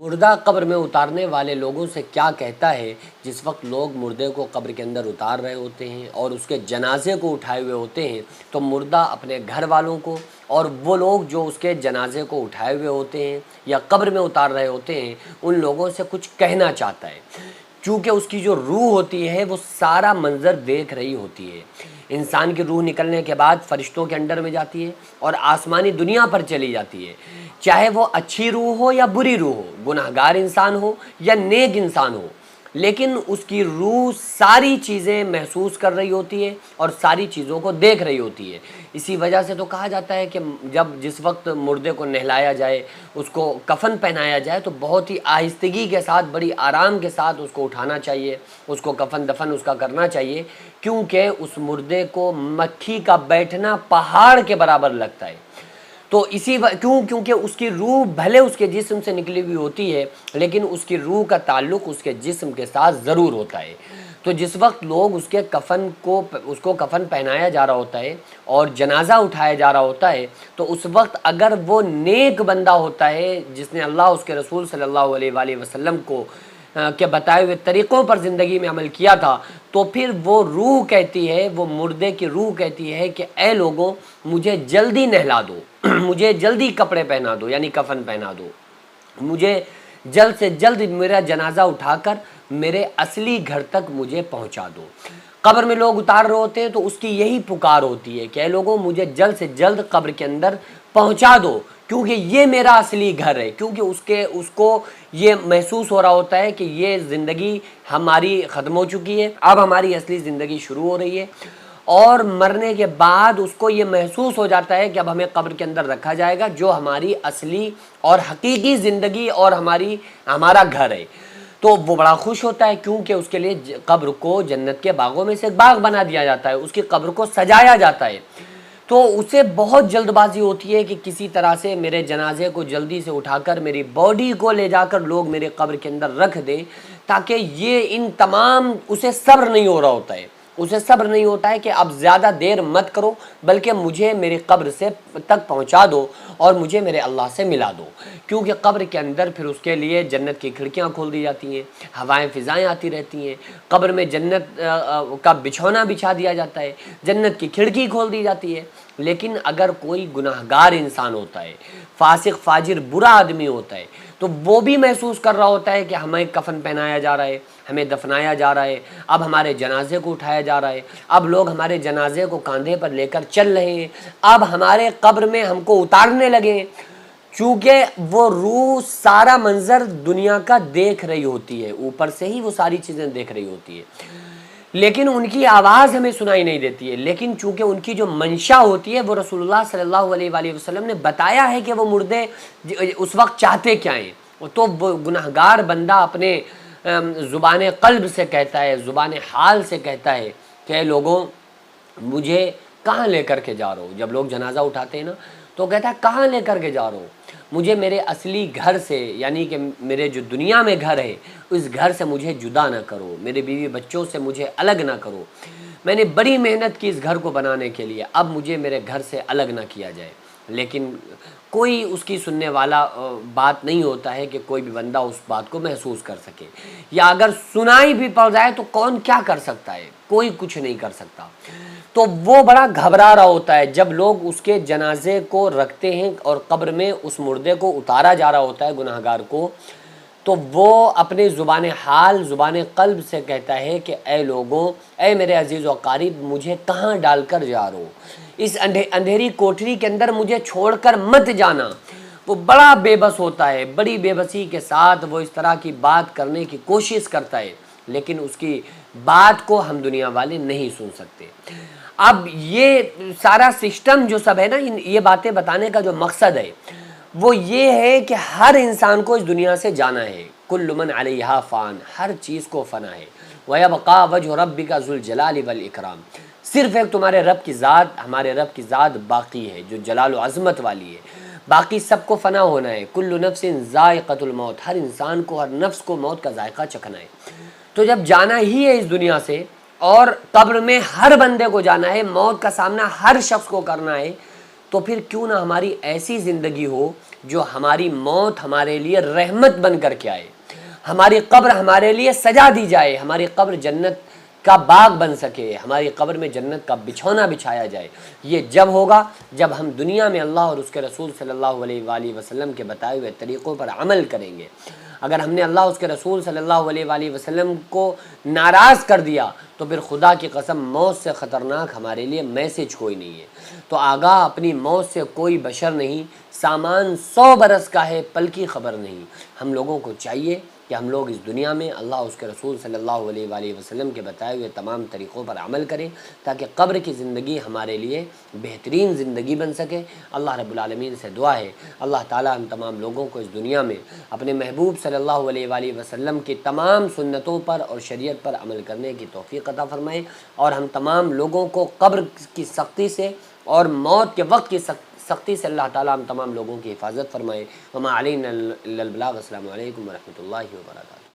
مردہ قبر میں اتارنے والے لوگوں سے کیا کہتا ہے جس وقت لوگ مردے کو قبر کے اندر اتار رہے ہوتے ہیں اور اس کے جنازے کو اٹھائے ہوئے ہوتے ہیں، تو مردہ اپنے گھر والوں کو اور وہ لوگ جو اس کے جنازے کو اٹھائے ہوئے ہوتے ہیں یا قبر میں اتار رہے ہوتے ہیں ان لوگوں سے کچھ کہنا چاہتا ہے، چونکہ اس کی جو روح ہوتی ہے وہ سارا منظر دیکھ رہی ہوتی ہے۔ انسان کی روح نکلنے کے بعد فرشتوں کے انڈر میں جاتی ہے اور آسمانی دنیا پر چلی جاتی ہے، چاہے وہ اچھی روح ہو یا بری روح ہو، گناہگار انسان ہو یا نیک انسان ہو، لیکن اس کی روح ساری چیزیں محسوس کر رہی ہوتی ہے اور ساری چیزوں کو دیکھ رہی ہوتی ہے۔ اسی وجہ سے تو کہا جاتا ہے کہ جس وقت مردے کو نہلایا جائے، اس کو کفن پہنایا جائے تو بہت ہی آہستگی کے ساتھ، بڑی آرام کے ساتھ اس کو اٹھانا چاہیے، اس کو کفن دفن اس کا کرنا چاہیے، کیونکہ اس مردے کو مکھی کا بیٹھنا پہاڑ کے برابر لگتا ہے۔ تو کیونکہ اس کی روح بھلے اس کے جسم سے نکلی ہوئی ہوتی ہے، لیکن اس کی روح کا تعلق اس کے جسم کے ساتھ ضرور ہوتا ہے۔ تو جس وقت لوگ اس کو کفن پہنایا جا رہا ہوتا ہے اور جنازہ اٹھایا جا رہا ہوتا ہے، تو اس وقت اگر وہ نیک بندہ ہوتا ہے جس نے اللہ اس کے رسول صلی اللہ علیہ وآلہ وسلم کے بتائے ہوئے طریقوں پر زندگی میں عمل کیا تھا، تو پھر وہ روح کہتی ہے، وہ مردے کی روح کہتی ہے کہ اے لوگوں، مجھے جلدی نہلا دو، مجھے جلدی کپڑے پہنا دو یعنی کفن پہنا دو، مجھے جلد سے جلد میرا جنازہ اٹھا کر میرے اصلی گھر تک مجھے پہنچا دو۔ قبر میں لوگ اتار رہے ہوتے ہیں تو اس کی یہی پکار ہوتی ہے کہ اے لوگوں، مجھے جلد سے جلد قبر کے اندر پہنچا دو، کیونکہ یہ میرا اصلی گھر ہے، کیونکہ اس کو یہ محسوس ہو رہا ہوتا ہے کہ یہ زندگی ہماری ختم ہو چکی ہے، اب ہماری اصلی زندگی شروع ہو رہی ہے، اور مرنے کے بعد اس کو یہ محسوس ہو جاتا ہے کہ اب ہمیں قبر کے اندر رکھا جائے گا، جو ہماری اصلی اور حقیقی زندگی اور ہمارا گھر ہے۔ تو وہ بڑا خوش ہوتا ہے، کیونکہ اس کے لیے قبر کو جنت کے باغوں میں سے ایک باغ بنا دیا جاتا ہے، اس کی قبر کو سجایا جاتا ہے۔ تو اسے بہت جلد بازی ہوتی ہے کہ کسی طرح سے میرے جنازے کو جلدی سے اٹھا کر میری باڈی کو لے جا کر لوگ میرے قبر کے اندر رکھ دیں، تاکہ اسے صبر نہیں ہو رہا ہوتا ہے، اسے صبر نہیں ہوتا ہے کہ اب زیادہ دیر مت کرو، بلکہ مجھے میری قبر سے تک پہنچا دو اور مجھے میرے اللہ سے ملا دو، کیونکہ قبر کے اندر پھر اس کے لیے جنت کی کھڑکیاں کھول دی جاتی ہیں، ہوائیں فضائیں آتی رہتی ہیں، قبر میں جنت کا بچھونا بچھا دیا جاتا ہے، جنت کی کھڑکی کھول دی جاتی ہے۔ لیکن اگر کوئی گناہگار انسان ہوتا ہے، فاسق فاجر برا آدمی ہوتا ہے، تو وہ بھی محسوس کر رہا ہوتا ہے کہ ہمیں کفن پہنایا جا رہا ہے، ہمیں دفنایا جا رہا ہے، اب ہمارے جنازے کو اٹھایا جا رہا ہے، اب لوگ ہمارے جنازے کو کاندھے پر لے کر چل رہے ہیں، اب ہمارے قبر میں ہم کو اتارنے لگے ہیں، چونکہ وہ روح سارا منظر دنیا کا دیکھ رہی ہوتی ہے، اوپر سے ہی وہ ساری چیزیں دیکھ رہی ہوتی ہے، لیکن ان کی آواز ہمیں سنائی نہیں دیتی ہے، لیکن چونکہ ان کی جو منشا ہوتی ہے وہ رسول اللہ صلی اللہ علیہ وآلہ وسلم نے بتایا ہے کہ وہ مردے اس وقت چاہتے کیا ہیں، تو وہ گناہگار بندہ اپنے زبان قلب سے کہتا ہے، زبان حال سے کہتا ہے کہ اے لوگوں، مجھے کہاں لے کر کے جا رہے ہو؟ جب لوگ جنازہ اٹھاتے ہیں نا تو کہتا ہے کہاں لے کر کے جا رہے ہو؟ مجھے میرے اصلی گھر سے، یعنی کہ میرے جو دنیا میں گھر ہے، اس گھر سے مجھے جدا نہ کرو، میرے بیوی بچوں سے مجھے الگ نہ کرو، میں نے بڑی محنت کی اس گھر کو بنانے کے لیے، اب مجھے میرے گھر سے الگ نہ کیا جائے۔ لیکن کوئی اس کی سننے والا بات نہیں ہوتا ہے کہ کوئی بھی بندہ اس بات کو محسوس کر سکے، یا اگر سنائی بھی پڑ جائے تو کون کیا کر سکتا ہے؟ کوئی کچھ نہیں کر سکتا۔ تو وہ بڑا گھبرا رہا ہوتا ہے جب لوگ اس کے جنازے کو رکھتے ہیں اور قبر میں اس مردے کو اتارا جا رہا ہوتا ہے گناہگار کو، تو وہ اپنے زبان حال، زبان قلب سے کہتا ہے کہ اے لوگوں، اے میرے عزیز و اقارب، مجھے کہاں ڈال کر جا رہے ہو؟ اس اندھیری کوٹری کے اندر مجھے چھوڑ کر مت جانا۔ وہ بڑا بے بس ہوتا ہے، بڑی بے بسی کے ساتھ وہ اس طرح کی بات کرنے کی کوشش کرتا ہے، لیکن اس کی بات کو ہم دنیا والے نہیں سن سکتے۔ اب یہ سارا سسٹم جو سب ہے نا، یہ باتیں بتانے کا جو مقصد ہے وہ یہ ہے کہ ہر انسان کو اس دنیا سے جانا ہے، کل من علیہا فان، ہر چیز کو فنا ہے، وَيَبْقَى وَجْهُ رَبِّكَ ذُو الْجَلَالِ وَالْإِكْرَامِ، صرف ایک تمہارے رب کی ذات، ہمارے رب کی ذات باقی ہے جو جلال و عظمت والی ہے، باقی سب کو فنا ہونا ہے، کل نفس ذائقۃ الموت، ہر انسان کو، ہر نفس کو موت کا ذائقہ چکھنا ہے۔ تو جب جانا ہی ہے اس دنیا سے، اور قبر میں ہر بندے کو جانا ہے، موت کا سامنا ہر شخص کو کرنا ہے، تو پھر کیوں نہ ہماری ایسی زندگی ہو جو ہماری موت ہمارے لیے رحمت بن کر کے آئے، ہماری قبر ہمارے لیے سجا دی جائے، ہماری قبر جنت کا باغ بن سکے، ہماری قبر میں جنت کا بچھونا بچھایا جائے۔ یہ جب ہوگا جب ہم دنیا میں اللہ اور اس کے رسول صلی اللہ علیہ وآلہ وسلم کے بتائے ہوئے طریقوں پر عمل کریں گے۔ اگر ہم نے اللہ اس کے رسول صلی اللہ علیہ وآلہ وسلم کو ناراض کر دیا تو پھر خدا کی قسم موت سے خطرناک ہمارے لیے میسج کوئی نہیں ہے۔ تو آگاہ اپنی موت سے کوئی بشر نہیں، سامان 100 برس کا ہے، پل کی خبر نہیں۔ ہم لوگوں کو چاہیے کہ ہم لوگ اس دنیا میں اللہ اس کے رسول صلی اللہ علیہ وآلہ وسلم کے بتائے ہوئے تمام طریقوں پر عمل کریں تاکہ قبر کی زندگی ہمارے لیے بہترین زندگی بن سکے۔ اللہ رب العالمین سے دعا ہے اللہ تعالیٰ ہم تمام لوگوں کو اس دنیا میں اپنے محبوب صلی اللہ علیہ وآلہ وسلم کی تمام سنتوں پر اور شریعت پر عمل کرنے کی توفیق عطا فرمائے، اور ہم تمام لوگوں کو قبر کی سختی سے اور موت کے وقت کی سختی سے اللہ تعالیٰ ہم تمام لوگوں کی حفاظت فرمائے۔ وما علینا الا البلاغ۔ السلام علیکم ورحمۃ اللہ وبرکاتہ۔